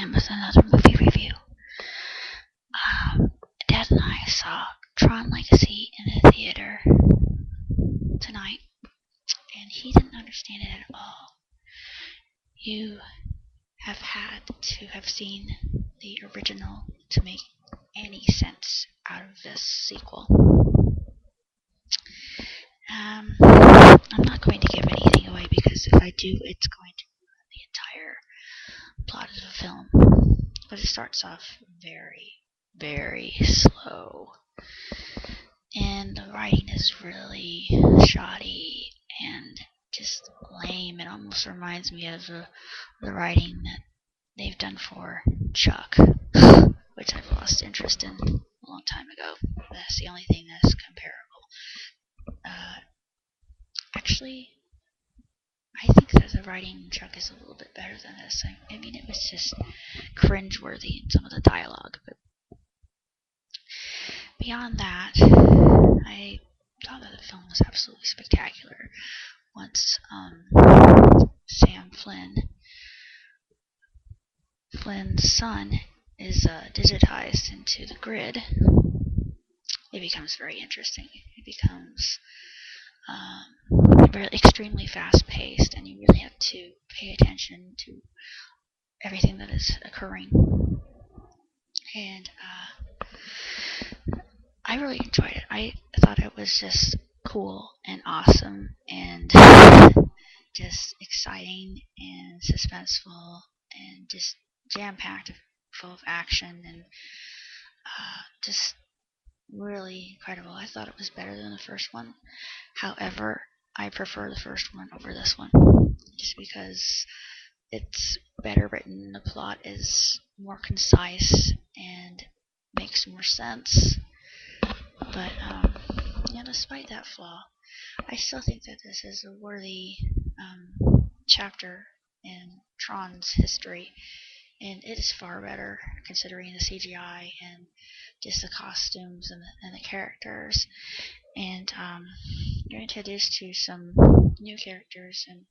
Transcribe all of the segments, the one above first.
again with another movie review. Dad and I saw Tron Legacy in the theater tonight, and he didn't understand it at all. You have had to have seen the original to make any sense out of this sequel. I'm not going to give anything away because if I do, it's going to ruin the entire plot of the film. But it starts off very, very slow. And the writing is really shoddy and just lame. It almost reminds me of the writing that they've done for Chuck, which I've lost interest in a long time ago. That's the only thing that's comparable. Actually, I think that the writing in Chuck is a little bit better than this. I mean, it was just cringeworthy in some of the dialogue, but beyond that, I thought that the film was absolutely spectacular. Once Sam Flynn's son is digitized into the grid, it becomes very interesting. It becomes extremely fast-paced, and you really have to pay attention to everything that is occurring. And I really enjoyed it. I thought it was just cool and awesome and just exciting and suspenseful and just jam-packed, full of action, and just really incredible. I thought it was better than the first one. However, I prefer the first one over this one just because it's better written, the plot is more concise and makes more sense. But despite that flaw, I still think that this is a worthy chapter in Tron's history, and it is far better considering the CGI and just the costumes and the characters. And you're introduced to some new characters, and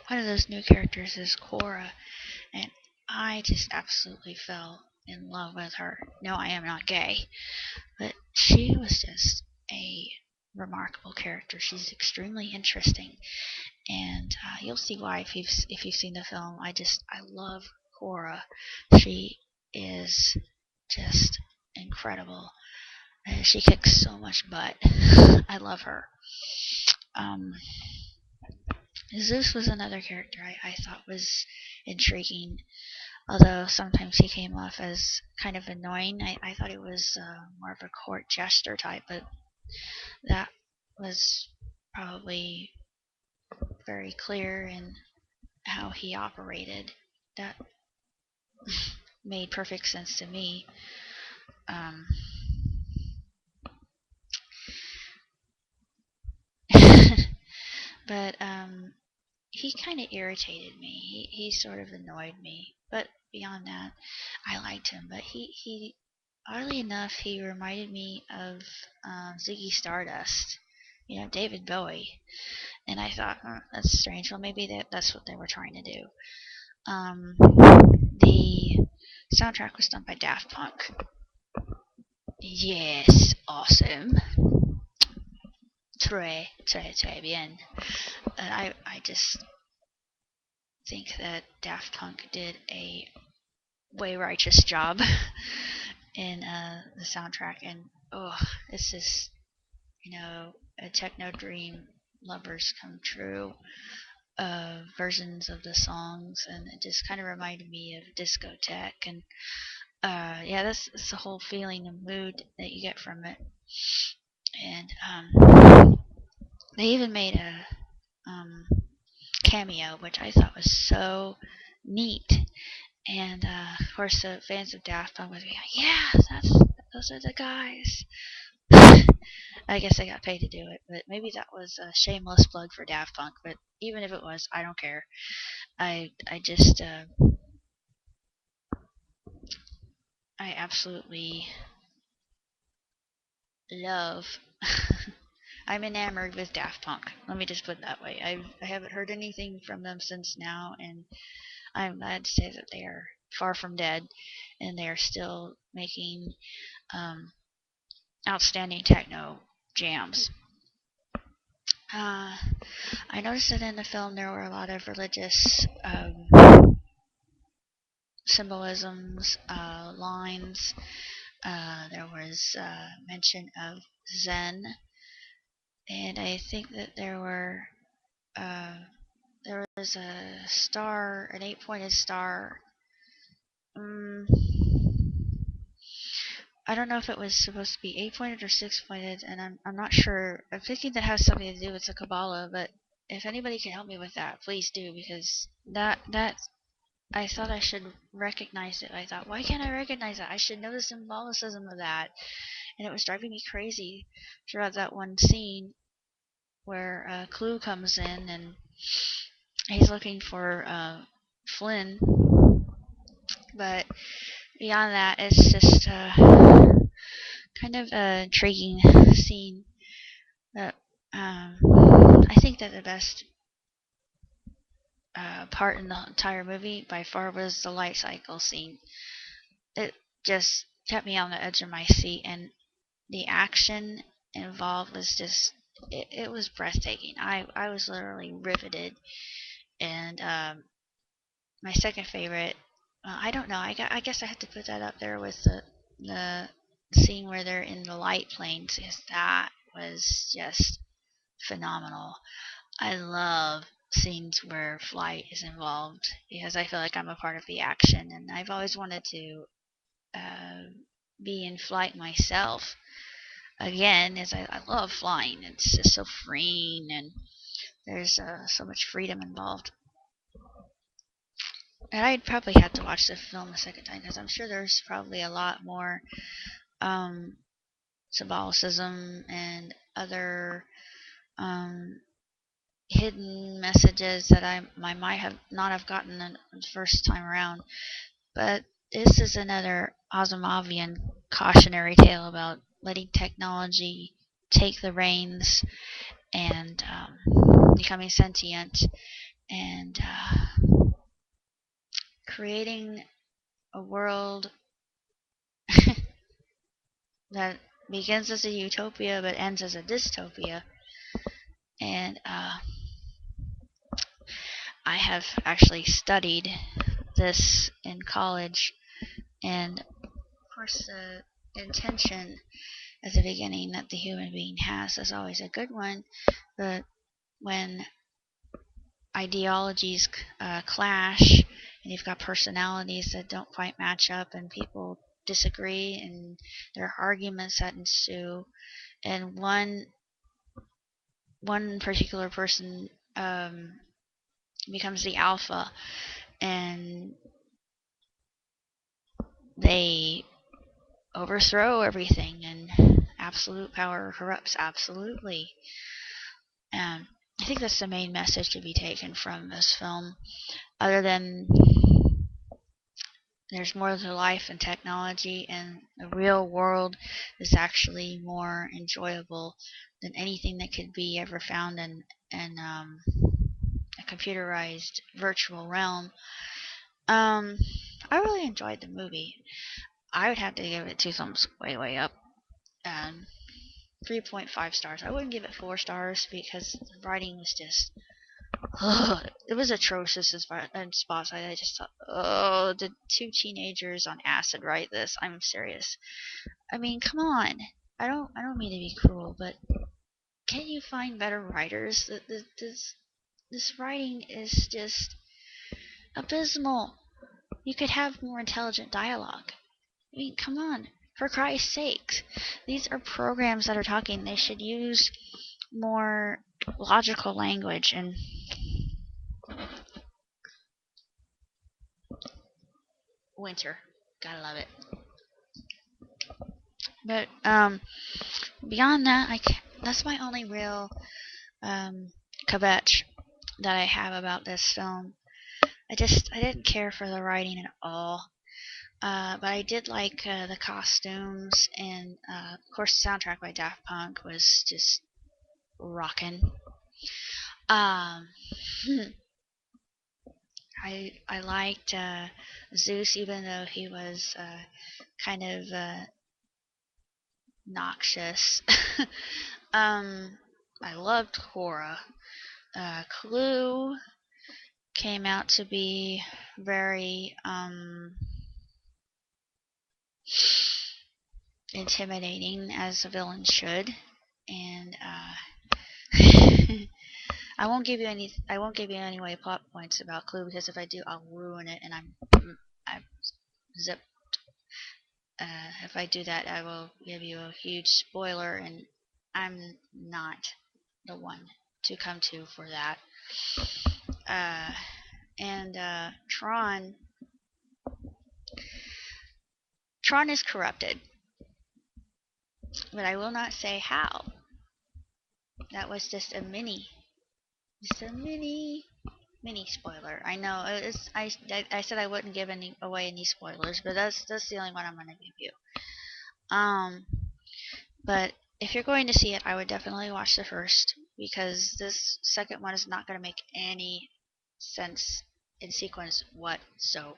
one of those new characters is Cora, and I just absolutely fell in love with her. No, I am not gay, but she was just a remarkable character. She's extremely interesting, and you'll see why if you've seen the film. I love Cora. She is just incredible. She kicks so much butt. I love her. Zeus was another character I thought was intriguing, although sometimes he came off as kind of annoying. I thought he was more of a court jester type, but that was probably very clear in how he operated. That made perfect sense to me. But he kind of irritated me. He sort of annoyed me. But beyond that, I liked him. But he oddly enough, he reminded me of Ziggy Stardust. David Bowie. And I thought, that's strange. Well, maybe that's what they were trying to do. The soundtrack was done by Daft Punk. Yes, awesome. Très, très, très bien. I just think that Daft Punk did a way righteous job in the soundtrack, and it's just a techno dream, lovers come true versions of the songs, and it just kind of reminded me of discotheque, and that's the whole feeling and mood that you get from it. And they even made a cameo, which I thought was so neat. And of course, the fans of Daft Punk would be like, "Yeah, those are the guys." I guess I got paid to do it, but maybe that was a shameless plug for Daft Punk. But even if it was, I don't care. I absolutely love. I'm enamored with Daft Punk. Let me just put it that way. I haven't heard anything from them since now, and I'm glad to say that they are far from dead, and they are still making outstanding techno jams. I noticed that in the film there were a lot of religious symbolisms, lines. There was mention of Zen, and I think that there was a star, an 8-pointed star. I don't know if it was supposed to be 8-pointed or 6-pointed, and I'm not sure. I'm thinking that has something to do with the Kabbalah, but if anybody can help me with that, please do, because that I thought I should recognize it. I thought, why can't I recognize that? I should know the symbolicism of that, and it was driving me crazy throughout that one scene where Clue comes in and he's looking for Flynn, but beyond that, it's just kind of an intriguing scene. That I think that the best part in the entire movie by far was the light cycle scene. It just kept me on the edge of my seat, and the action involved was just it was breathtaking. I was literally riveted, and my second favorite, I don't know, I guess I have to put that up there with the scene where they're in the light planes, because that was just phenomenal. I love scenes where flight is involved because I feel like I'm a part of the action, and I've always wanted to uh, be in flight myself. Again, as I love flying, it's just so freeing, and there's so much freedom involved. And I'd probably have to watch the film a second time because I'm sure there's probably a lot more um, symbolicism and other um, hidden messages that I might have not have gotten the first time around. But this is another Asimovian cautionary tale about letting technology take the reins and becoming sentient and creating a world that begins as a utopia but ends as a dystopia. And I have actually studied this in college, and of course, the intention at the beginning that the human being has is always a good one, but when ideologies clash and you've got personalities that don't quite match up and people disagree and there are arguments that ensue, and one particular person becomes the alpha and they overthrow everything, and absolute power corrupts absolutely. I think that's the main message to be taken from this film, other than there's more to life and technology, and the real world is actually more enjoyable than anything that could be ever found in a computerized virtual realm. I really enjoyed the movie. I would have to give it 2 thumbs way, way up. Um, 3.5 stars. I wouldn't give it 4 stars because the writing was just, it was atrocious in spots. I just thought, oh, did 2 teenagers on acid write this? I'm serious. I mean, come on. I don't mean to be cruel, but can't you find better writers? This writing is just abysmal. You could have more intelligent dialogue. I mean, come on. For Christ's sakes. These are programs that are talking. They should use more logical language and winter. Gotta love it. But beyond that, that's my only real kvetch that I have about this film. I didn't care for the writing at all. But I did like the costumes, and of course the soundtrack by Daft Punk was just rockin'. Um, I liked Zeus, even though he was kind of noxious. I loved Cora. Clue came out to be very intimidating, as a villain should, and I won't give you any. I won't give you any way plot points about Clue, because if I do, I'll ruin it, and I'm zip. If I do that, I will give you a huge spoiler, and I'm not the one to come to for that. Uh, and Tron is corrupted, but I will not say how. That was just a mini spoiler. I know I said I wouldn't give away any spoilers, but that's the only one I'm gonna give you. But if you're going to see it, I would definitely watch the first, because this second one is not going to make any sense in sequence whatsoever.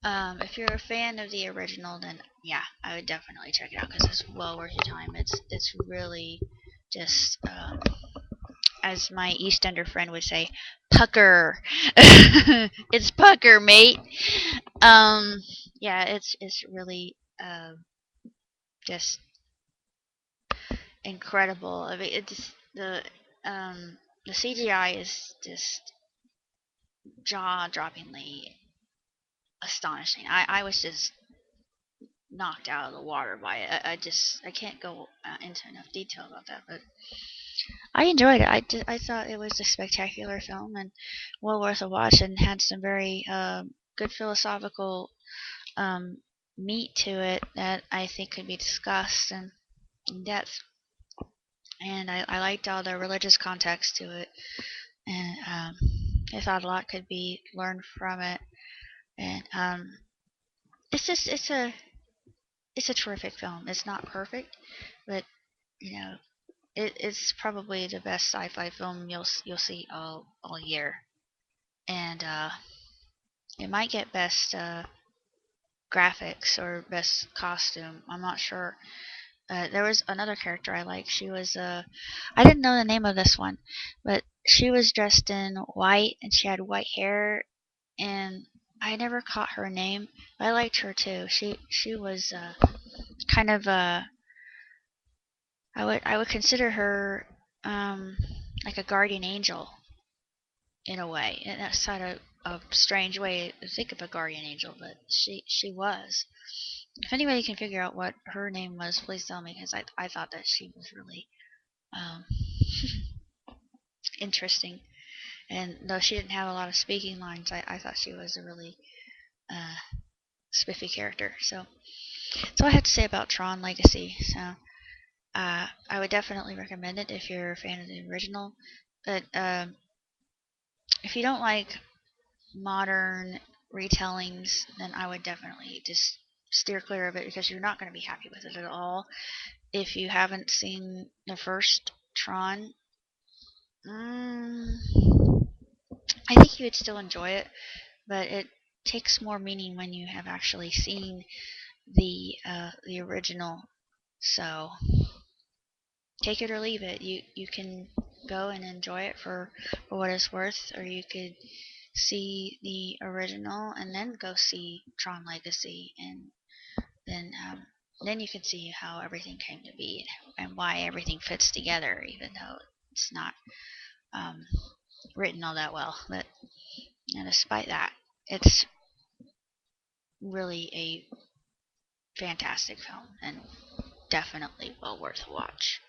If you're a fan of the original, then yeah, I would definitely check it out, because it's well worth your time. It's really just as my Eastender friend would say, pucker. It's pucker, mate. Yeah, it's really just incredible. I mean, it's the CGI is just jaw-droppingly astonishing. I was just knocked out of the water by it. I can't go into enough detail about that, but I enjoyed it. I thought it was a spectacular film and well worth a watch, and had some very good philosophical um, meat to it that I think could be discussed in depth. And I liked all the religious context to it, and I thought a lot could be learned from it. And it's just it's a terrific film. It's not perfect, but you know it's probably the best sci-fi film you'll see all year, and it might get best graphics or best costume. I'm not sure. There was another character I liked. She was I didn't know the name of this one, but she was dressed in white and she had white hair, and I never caught her name. But I liked her too. She was kind of I would consider her like a guardian angel in a way, and that's sort of a strange way to think of a guardian angel, but she was. If anybody can figure out what her name was, please tell me, because I thought that she was really um, interesting. And though she didn't have a lot of speaking lines, I thought she was a really uh, spiffy character. So that's all I have to say about Tron Legacy. So I would definitely recommend it if you're a fan of the original. But if you don't like modern retellings, then I would definitely just steer clear of it, because you're not going to be happy with it at all. If you haven't seen the first Tron, I think you would still enjoy it, but it takes more meaning when you have actually seen the original. So take it or leave it. You can go and enjoy it for what it's worth, or you could see the original and then go see Tron Legacy, and then you can see how everything came to be and why everything fits together, even though it's not um, written all that well. But despite that, it's really a fantastic film and definitely well worth a watch.